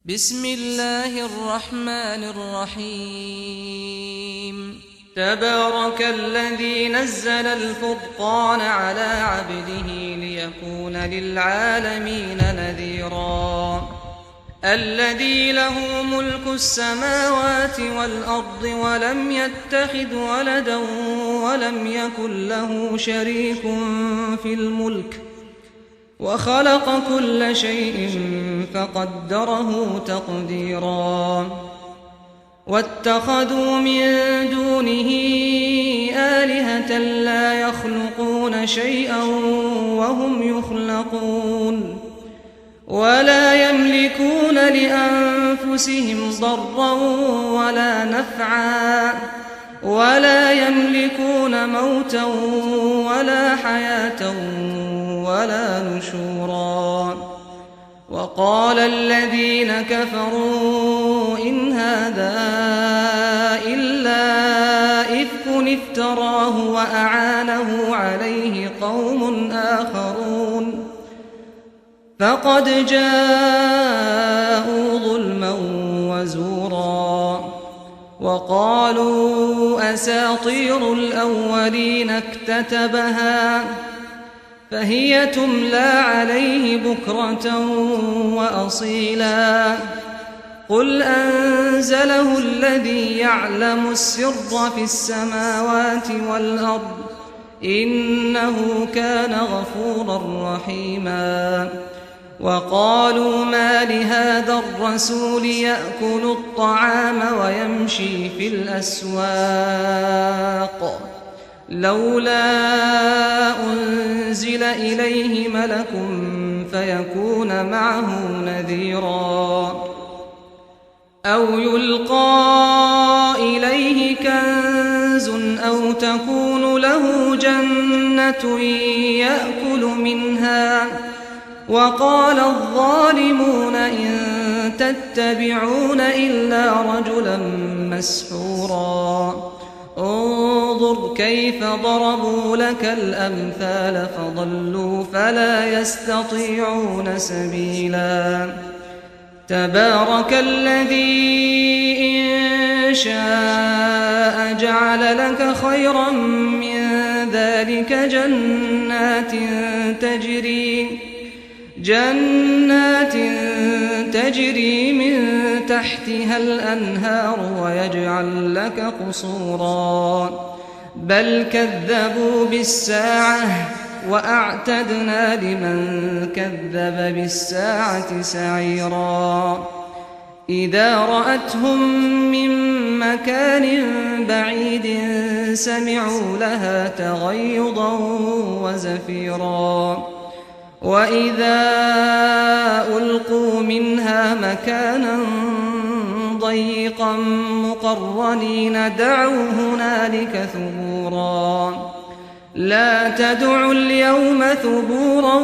بسم الله الرحمن الرحيم تبارك الذي نزل الفرقان على عبده ليكون للعالمين نذيرا الذي له ملك السماوات والأرض ولم يتخذ ولدا ولم يكن له شريك في الملك وخلق كل شيء فقدره تقديرا واتخذوا من دونه آلهة لا يخلقون شيئا وهم يخلقون ولا يملكون لأنفسهم ضرا ولا نفعا ولا يملكون موتا ولا حياة ولا نشورا وقال الذين كفروا إن هذا إلا إفك افتراه وأعانه عليه قوم آخرون فقد جاءوا ظلما وزورا وقالوا أساطير الأولين اكتتبها فهي تملى عليه بكرة وأصيلا قل أنزله الذي يعلم السر في السماوات والأرض إنه كان غفورا رحيما وقالوا ما لهذا الرسول يأكل الطعام ويمشي في الأسواق لولا أنزل إليه ملك فيكون معه نذيرا أو يلقى إليه كنز أو تكون له جنة يأكل منها وقال الظالمون إن تتبعون إلا رجلا مسحورا انظر كيف ضربوا لك الأمثال فضلوا فلا يستطيعون سبيلا تبارك الذي إن شاء جعل لك خيرا من ذلك جنات تجري من تحتها الأنهار ويجعل لك قصورا بل كذبوا بالساعة وأعتدنا لمن كذب بالساعة سعيرا إذا رأتهم من مكان بعيد سمعوا لها تغيظا وزفيرا وإذا ألقوا منها مكانا ضيقا مقرنين دعوا هنالك ثبورا لا تدعوا اليوم ثبورا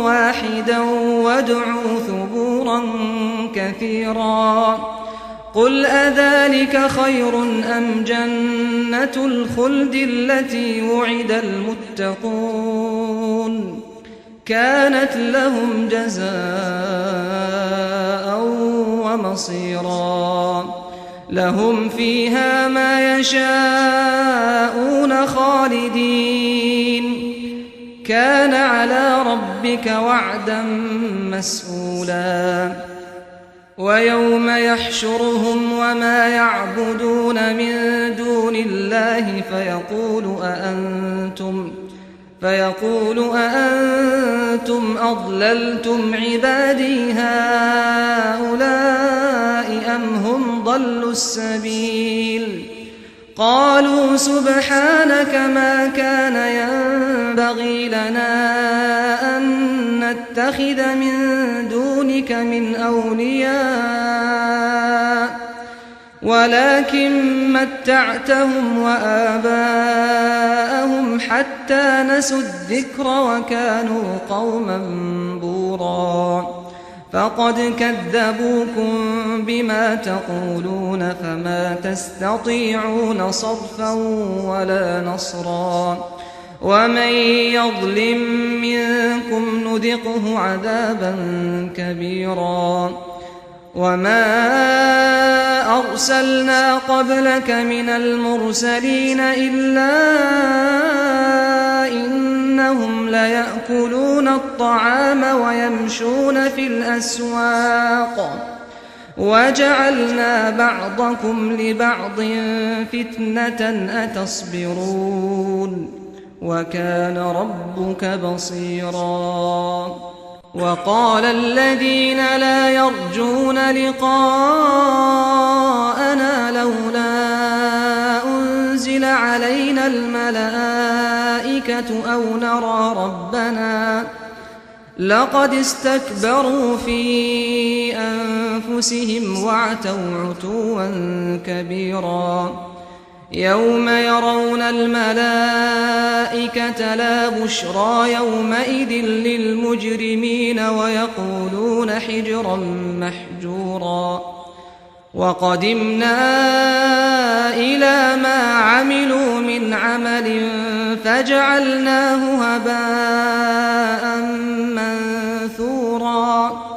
واحدا وادعوا ثبورا كثيرا قل أذلك خير أم جنة الخلد التي وعد المتقون كانت لهم جزاء ومصيرا لهم فيها ما يشاءون خالدين كان على ربك وعدا مسئولا ويوم يحشرهم وما يعبدون من دون الله فيقول أأنتم أضللتم عبادي هؤلاء أم هم ضلوا السبيل قالوا سبحانك ما كان ينبغي لنا أن نتخذ من دونك من أولياء ولكن متعتهم وآباءهم حتى نسوا الذكر وكانوا قوما بورا فقد كذبوكم بما تقولون فما تستطيعون صرفا ولا نصرا ومن يظلم منكم نذقه عذابا كبيرا وما أرسلنا قبلك من المرسلين إلا إنهم ليأكلون الطعام ويمشون في الأسواق وجعلنا بعضكم لبعض فتنة أتصبرون وكان ربك بصيرا وقال الذين لا يرجون لقاءنا لولا أنزل علينا الملائكة أو نرى ربنا لقد استكبروا في أنفسهم وعتوا عتوا كبيرا يوم يرون الملائكة لا بشرى يومئذ للمجرمين ويقولون حجرا محجورا وقدمنا إلى ما عملوا من عمل فجعلناه هباء منثورا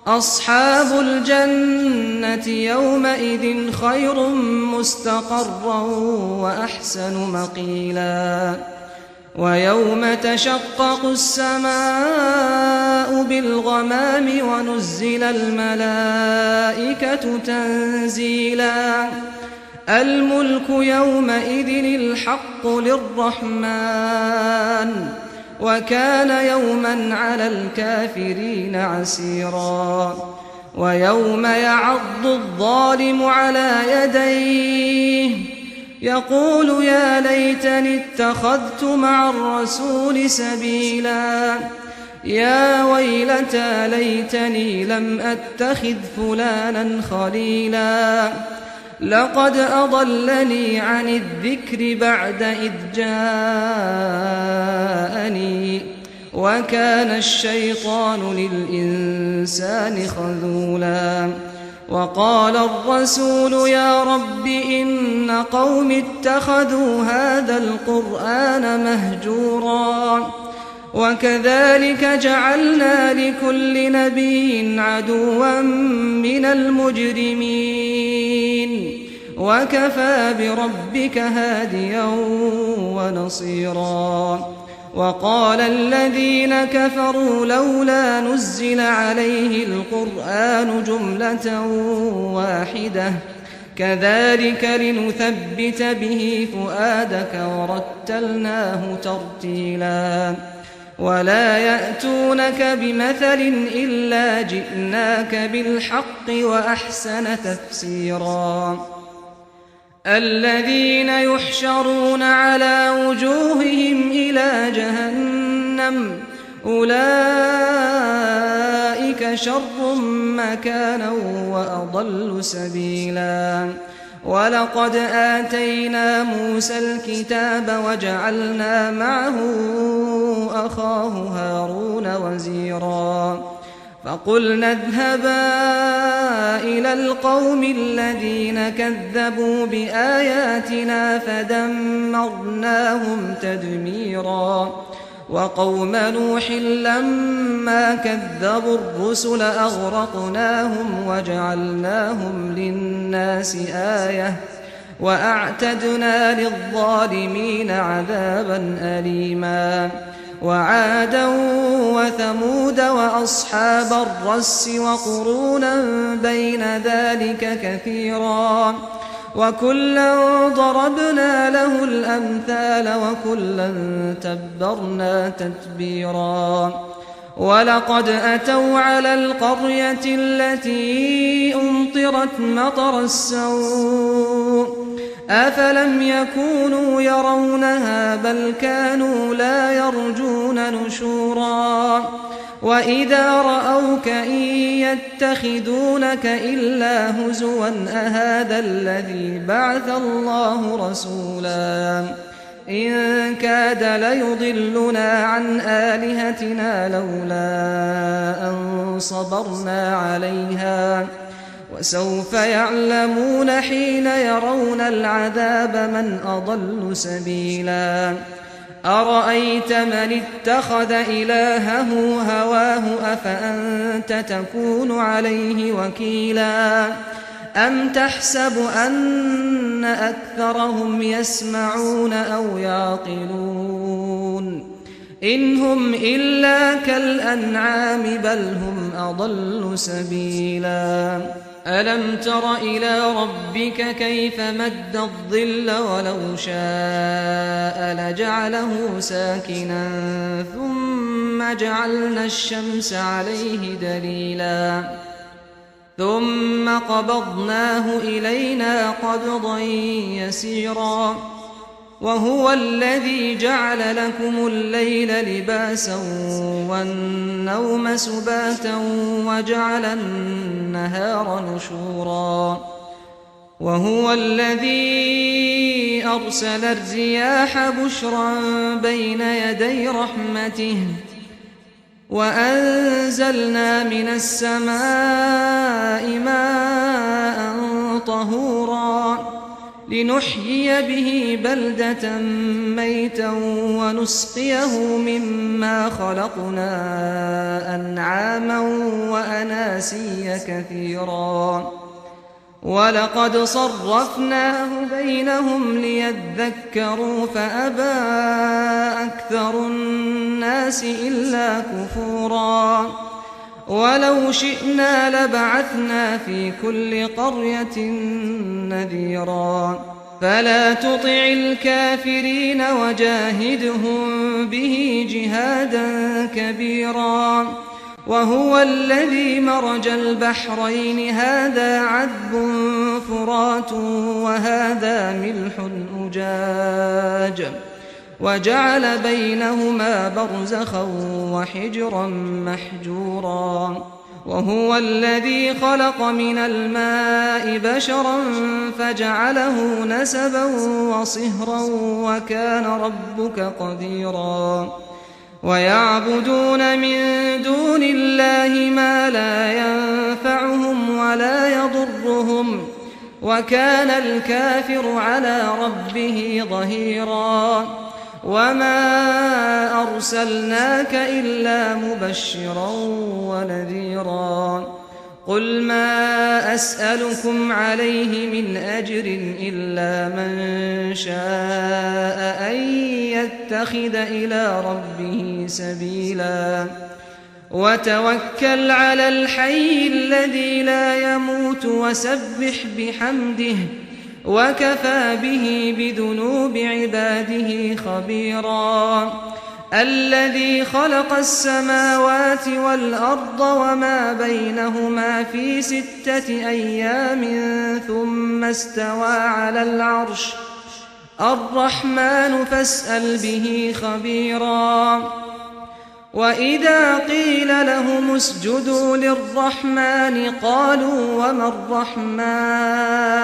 أصحاب الجنة يومئذ خير مستقرا وأحسن مقيلا ويوم تشقق السماء بالغمام ونزل الملائكة تنزيلا الملك يومئذ الحق للرحمن وكان يوما على الكافرين عسيرا ويوم يعض الظالم على يديه يقول يا ليتني اتخذت مع الرسول سبيلا يا ويلتى ليتني لم أتخذ فلانا خليلا لقد أضلني عن الذكر بعد إذ جاءني وكان الشيطان للإنسان خذولا وقال الرسول يا رب إن قوم اتخذوا هذا القرآن مهجورا وكذلك جعلنا لكل نبي عدوا من المجرمين وكفى بربك هاديا ونصيرا وقال الذين كفروا لولا نزل عليه القرآن جملة واحدة كذلك لنثبت به فؤادك ورتلناه ترتيلا ولا يأتونك بمثل إلا جئناك بالحق وأحسن تفسيرا الذين يحشرون على وجوههم إلى جهنم أولئك شر مكانا وأضل سبيلا ولقد آتينا موسى الكتاب وجعلنا معه أخاه هارون وزيرا فقلنا اذهبا إلى القوم الذين كذبوا بآياتنا فدمرناهم تدميرا وقوم نوح لما كذبوا الرسل أغرقناهم وجعلناهم للناس آية وأعتدنا للظالمين عذابا أليما وعادا وثمود وأصحاب الرس وقرونا بين ذلك كثيرا وكلا ضربنا له الأمثال وكلا تبرنا تتبيرا ولقد أتوا على القرية التي أمطرت مطر السوء أفلم يكونوا يرونها بل كانوا لا يرجون نشورا وإذا رأوك إن يتخذونك إلا هزوا أهذا الذي بعث الله رسولا إن كاد ليضلنا عن آلهتنا لولا أن صبرنا عليها وسوف يعلمون حين يرون العذاب من أضل سبيلا أرأيت من اتخذ إلهه هواه أفأنت تكون عليه وكيلا أم تحسب أن أكثرهم يسمعون أو يعقلون إن هم إلا كالأنعام بل هم أضل سبيلا ألم تر إلى ربك كيف مد الظل ولو شاء لجعله ساكنا ثم جعلنا الشمس عليه دليلا ثم قبضناه إلينا قبضا يسيرا وهو الذي جعل لكم الليل لباسا والنوم سباتا وجعل النهار نشورا وهو الذي أرسل الرياح بشرا بين يدي رحمته وأنزلنا من السماء ماء طهورا لنحيي به بلدة ميتا ونسقيه مما خلقنا أنعاما وأناسيا كثيرا ولقد صرفناه بينهم ليذكروا فأبى أكثر الناس إلا كفورا ولو شئنا لبعثنا في كل قرية نذيرا فلا تطع الكافرين وجاهدهم به جهادا كبيرا وهو الذي مرج البحرين هذا عذب فرات وهذا ملح أجاج وجعل بينهما برزخا وحجرا محجورا وهو الذي خلق من الماء بشرا فجعله نسبا وصهرا وكان ربك قديرا ويعبدون من دون الله ما لا ينفعهم ولا يضرهم وكان الكافر على ربه ظهيرا وما أرسلناك إلا مبشرا ونذيرا قل ما أسألكم عليه من أجر إلا من شاء أن يتخذ إلى ربه سبيلا وتوكل على الحي الذي لا يموت وسبح بحمده وكفى به بذنوب عباده خبيرا الذي خلق السماوات والأرض وما بينهما في 6 أيام ثم استوى على العرش الرحمن فاسأل به خبيرا وإذا قيل لهم اسجدوا للرحمن قالوا وما الرحمن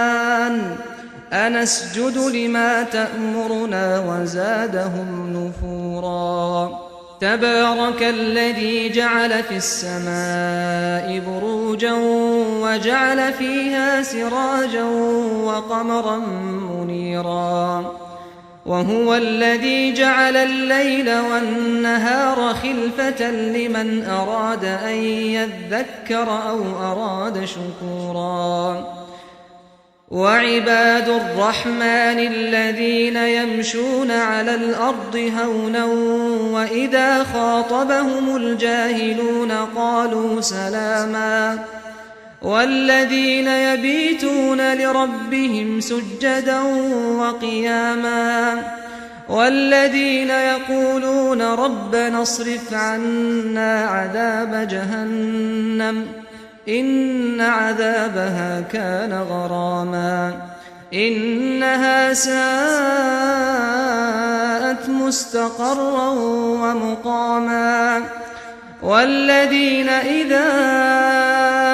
أنسجد لما تأمرنا وزادهم نفورا تبارك الذي جعل في السماء بروجا وجعل فيها سراجا وقمرا منيرا وهو الذي جعل الليل والنهار خلفة لمن أراد أن يذكر أو أراد شكورا وعباد الرحمن الذين يمشون على الأرض هونا وإذا خاطبهم الجاهلون قالوا سلاما والذين يبيتون لربهم سجدا وقياما والذين يقولون ربنا اصرف عنا عذاب جهنم إن عذابها كان غراما إنها ساءت مستقرا ومقاما والذين إذا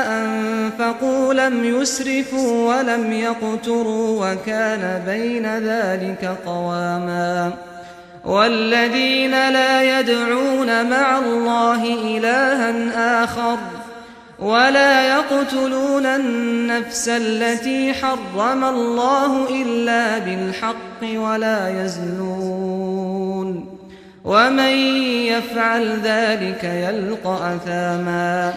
أنفقوا لم يسرفوا ولم يقتروا وكان بين ذلك قواما والذين لا يدعون مع الله إلها آخر ولا يقتلون النفس التي حرم الله إلا بالحق ولا يزنون ومن يفعل ذلك يلقى أثاما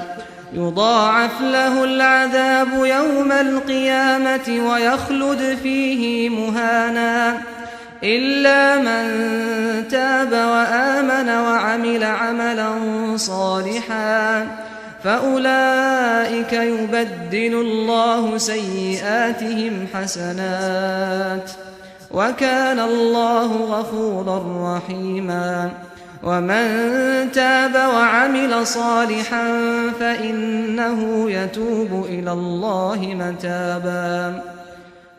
يضاعف له العذاب يوم القيامة ويخلد فيه مهانا إلا من تاب وآمن وعمل عملا صالحا فأولئك يبدل الله سيئاتهم حسنات وكان الله غفورا رحيما ومن تاب وعمل صالحا فإنه يتوب إلى الله متابا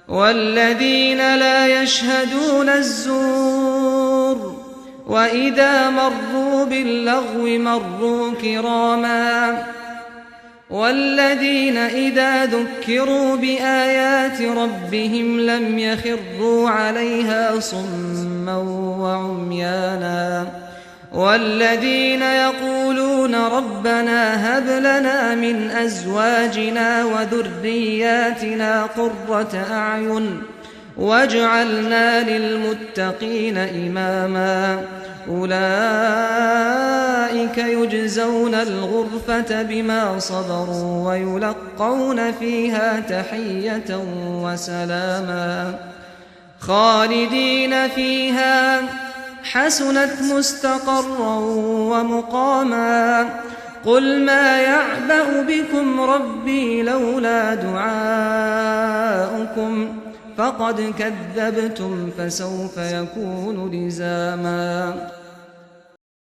والذين لا يشهدون الزور وإذا مروا باللغو مروا كراما والذين إذا ذكروا بآيات ربهم لم يخروا عليها صما وعميانا والذين يقولون ربنا هب لنا من أزواجنا وذرياتنا قرة أعين واجعلنا للمتقين إماما أولئك يجزون الغرفة بما صبروا ويلقون فيها تحية وسلاما خالدين فيها حسنت مستقرا ومقاما قل ما يعبأ بكم ربي لولا دعاؤكم فقد كذبتم فسوف يكون لزاما